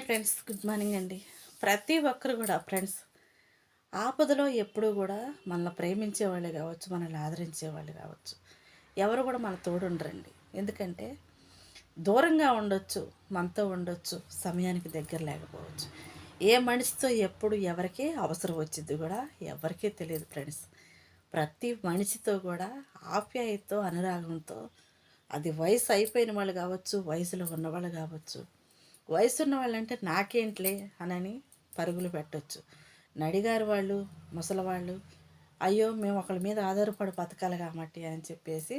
Hi friends, good morning అండి. ప్రతి ఒక్కరు కూడా ఫ్రెండ్స్ ఆపదలో ఎప్పుడూ కూడా మనల్ని ప్రేమించే వాళ్ళే కావచ్చు, మనల్ని ఆదరించే వాళ్ళు కావచ్చు, ఎవరు కూడా మన తోడు ఉండరండి. ఎందుకంటే దూరంగా ఉండొచ్చు, మనతో ఉండొచ్చు, సమయానికి దగ్గర లేకపోవచ్చు. ఏ మనిషితో ఎప్పుడు ఎవరికి అవసరం వచ్చింది కూడా ఎవరికీ తెలియదు ఫ్రెండ్స్. ప్రతి మనిషితో కూడా ఆప్యాయతతో, అనురాగంతో, అది వయసు అయిపోయిన వాళ్ళు కావచ్చు, వయసులో ఉన్నవాళ్ళు కావచ్చు, వయసున్న వాళ్ళంటే నాకేంట్లే అనని పరుగులు పెట్టొచ్చు. నడిగారు వాళ్ళు, ముసలివాళ్ళు, అయ్యో మేము ఒకళ్ళ మీద ఆధారపడి బతకాలి కాబట్టి అని చెప్పేసి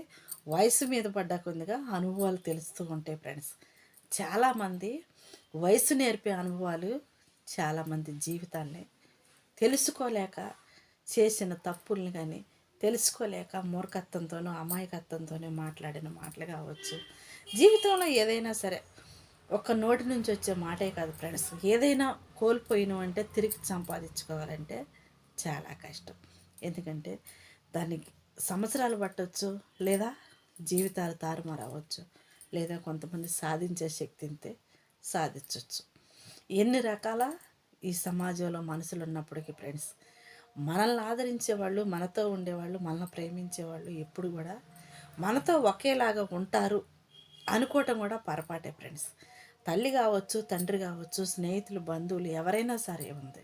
వయసు మీద పడ్డ కొద్దిగా అనుభవాలు తెలుస్తూ ఉంటాయి ఫ్రెండ్స్. చాలామంది వయసు నేర్పే అనుభవాలు చాలామంది జీవితాన్ని తెలుసుకోలేక చేసిన తప్పుల్ని కానీ తెలుసుకోలేక మూర్ఖత్వంతోనూ అమాయకత్వంతోనే మాట్లాడిన మాటలు కావచ్చు. జీవితంలో ఏదైనా సరే ఒక నోటి నుంచి వచ్చే మాటే కాదు ఫ్రెండ్స్. ఏదైనా కోల్పోయినాం అంటే తిరిగి సంపాదించుకోవాలంటే చాలా కష్టం. ఎందుకంటే దానికి సంవత్సరాలు పట్టవచ్చు, లేదా జీవితాలు తారుమారు అవ్వచ్చు, లేదా కొంతమంది సాధించే శక్తి ఉంటే సాధించవచ్చు. ఎన్ని రకాల ఈ సమాజంలో మనుషులు ఉన్నప్పటికీ ఫ్రెండ్స్, మనల్ని ఆదరించేవాళ్ళు, మనతో ఉండేవాళ్ళు, మనల్ని ప్రేమించేవాళ్ళు ఎప్పుడు కూడా మనతో ఒకేలాగా ఉంటారు అనుకోవటం కూడా పొరపాటే ఫ్రెండ్స్. తల్లి కావచ్చు, తండ్రి కావచ్చు, స్నేహితులు, బంధువులు ఎవరైనా సరే ఉంది.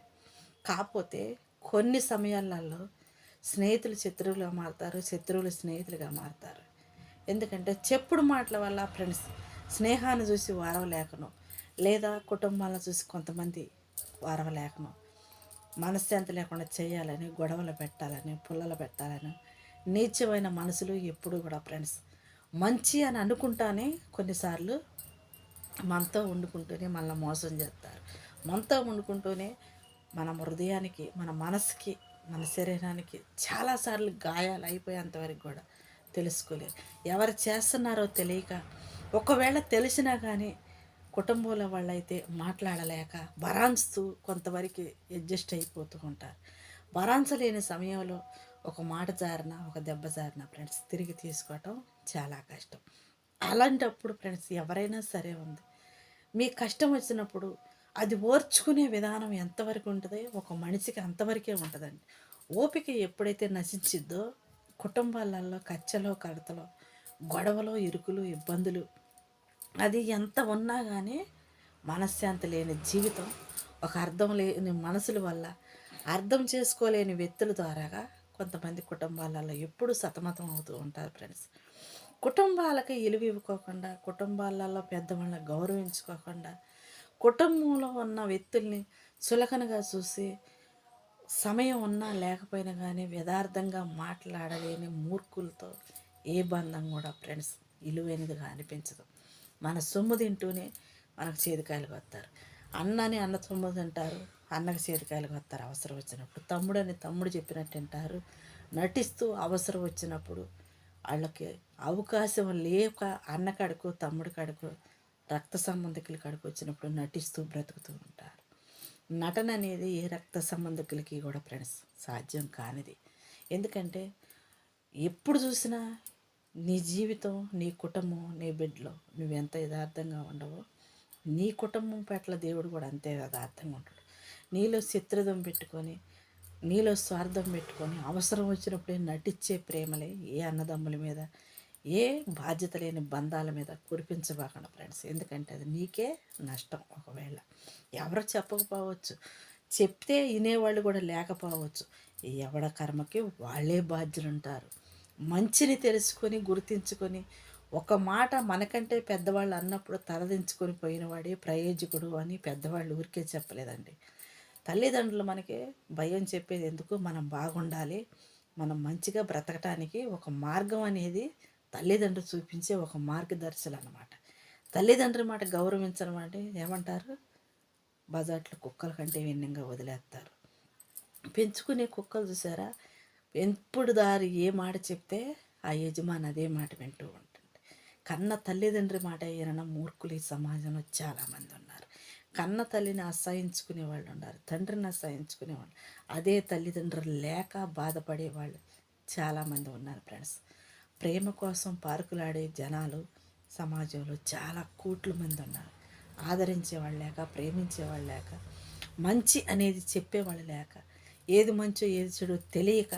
కాకపోతే కొన్ని సమయాలలో స్నేహితులు శత్రువులుగా మారుతారు, శత్రువులు స్నేహితులుగా మారుతారు. ఎందుకంటే చెప్పుడు మాటల వల్ల ఫ్రెండ్స్ స్నేహాన్ని చూసి వారవలేకను, లేదా కుటుంబాలను చూసి కొంతమంది వారవలేకను మనశ్శాంతి లేకుండా చేయాలని, గొడవలు పెట్టాలని, పుల్లలు పెట్టాలని నీచమైన మనసులు ఎప్పుడు కూడా ఫ్రెండ్స్ మంచి అని అనుకుంటానే కొన్నిసార్లు మనతో వండుకుంటూనే మనల్ని మోసం చేస్తారు. మనతో వండుకుంటూనే మన హృదయానికి, మన మనసుకి, మన శరీరానికి చాలాసార్లు గాయాలు అయిపోయేంతవరకు కూడా తెలుసుకోలేరు. ఎవరు చేస్తున్నారో తెలియక, ఒకవేళ తెలిసినా కానీ కుటుంబంలో వాళ్ళైతే మాట్లాడలేక భరాంచుతూ కొంతవరకు అడ్జస్ట్ అయిపోతూ ఉంటారు. భరాంచలేని సమయంలో ఒక మాట జారిన, ఒక దెబ్బ జారిన ఫ్రెండ్స్ తిరిగి తీసుకోవటం చాలా కష్టం. అలాంటప్పుడు ఫ్రెండ్స్ ఎవరైనా సరే ఉంది, మీ కష్టం వచ్చినప్పుడు అది ఓర్చుకునే విధానం ఎంతవరకు ఉంటుంది, ఒక మనిషికి అంతవరకే ఉంటుందండి. ఓపిక ఎప్పుడైతే నశించిద్దో కుటుంబాలలో కచ్చలో కడతలో గొడవలో ఇరుకులు ఇబ్బందులు అది ఎంత ఉన్నా కానీ మనశ్శాంతి లేని జీవితం, ఒక అర్థం లేని మనసుల వల్ల, అర్థం చేసుకోలేని వ్యక్తుల ద్వారాగా కొంతమంది కుటుంబాలలో ఎప్పుడు సతమతం అవుతూ ఉంటారు ఫ్రెండ్స్. కుటుంబాలకి ఇలువ ఇవ్వకోకుండా, కుటుంబాలలో పెద్దవాళ్ళని గౌరవించుకోకుండా, కుటుంబంలో ఉన్న వ్యక్తుల్ని చులకనగా చూసి, సమయం ఉన్నా లేకపోయినా కానీ యథార్థంగా మాట్లాడలేని మూర్ఖులతో ఏ బంధం కూడా ఫ్రెండ్స్ విలువైనదిగా అనిపించదు. మన సొమ్ము తింటూనే మనకు చేతికాయలు కొత్తారు. అన్నని అన్న సొమ్ము తింటారు, అన్నకి చేతికాయలు కొత్తారు అవసరం వచ్చినప్పుడు. తమ్ముడని తమ్ముడు చెప్పినట్టు తింటారు. నటిస్తూ అవసరం వచ్చినప్పుడు వాళ్ళకి అవకాశం లేక అన్న కడుకు, తమ్ముడి కడుకు, రక్త సంబంధికుల కడుకు వచ్చినప్పుడు నటిస్తూ బ్రతుకుతూ ఉంటారు. నటన అనేది ఏ రక్త సంబంధికులకి కూడా ఫ్రెండ్స్ సాధ్యం కానిది. ఎందుకంటే ఎప్పుడు చూసినా నీ జీవితం, నీ కుటుంబం, నీ బిడ్డలో నువ్వెంత యథార్థంగా ఉండవో నీ కుటుంబం పట్ల దేవుడు కూడా అంతే యథార్థంగా ఉంటాడు. నీలో శత్రుత్వం పెట్టుకొని, నీలో స్వార్థం పెట్టుకొని అవసరం వచ్చినప్పుడే నటించే ప్రేమలే ఏ అన్నదమ్ముల మీద, ఏ బాధ్యత లేని బంధాల మీద కురిపించబాకండి ఫ్రెండ్స్. ఎందుకంటే అది నీకే నష్టం. ఒకవేళ ఎవరు చెప్పకపోవచ్చు, చెప్తే వినేవాళ్ళు కూడా లేకపోవచ్చు. ఎవడ కర్మకి వాళ్ళే బాధ్యులు ఉంటారు. మంచిని తెలుసుకొని గుర్తించుకొని ఒక మాట మనకంటే పెద్దవాళ్ళు అన్నప్పుడు తలదించుకొని పోయినవాడే ప్రయోజకుడు అని పెద్దవాళ్ళు ఊరికే చెప్పలేదండి. తల్లిదండ్రులు మనకి భయం చెప్పేది ఎందుకు, మనం బాగుండాలి, మనం మంచిగా బ్రతకటానికి ఒక మార్గం అనేది తల్లిదండ్రులు చూపించే ఒక మార్గదర్శులు అన్నమాట. తల్లిదండ్రుల మాట గౌరవించడం అంటే ఏమంటారు, బజార్లో కుక్కల కంటే విన్నంగా వదిలేస్తారు. పెంచుకునే కుక్కలు చూసారా, ఎప్పుడు దారి ఏ మాట చెప్తే ఆ యజమాని అదే మాట వింటూ ఉంటుంది. కన్న తల్లిదండ్రి మాట ఏమైనా మూర్ఖులు ఈ సమాజంలో చాలామంది ఉన్నారు. కన్న తల్లిని అసహించుకునే వాళ్ళు ఉన్నారు, తండ్రిని అసహించుకునేవాళ్ళు, అదే తల్లిదండ్రులు లేక బాధపడే వాళ్ళు చాలామంది ఉన్నారు ఫ్రెండ్స్. ప్రేమ కోసం పార్కులాడే జనాలు సమాజంలో చాలా కోట్ల మంది ఉన్నారు. ఆదరించేవాళ్ళు లేక, ప్రేమించేవాళ్ళు లేక, మంచి అనేది చెప్పేవాళ్ళు లేక, ఏది మంచో ఏది చెడో తెలియక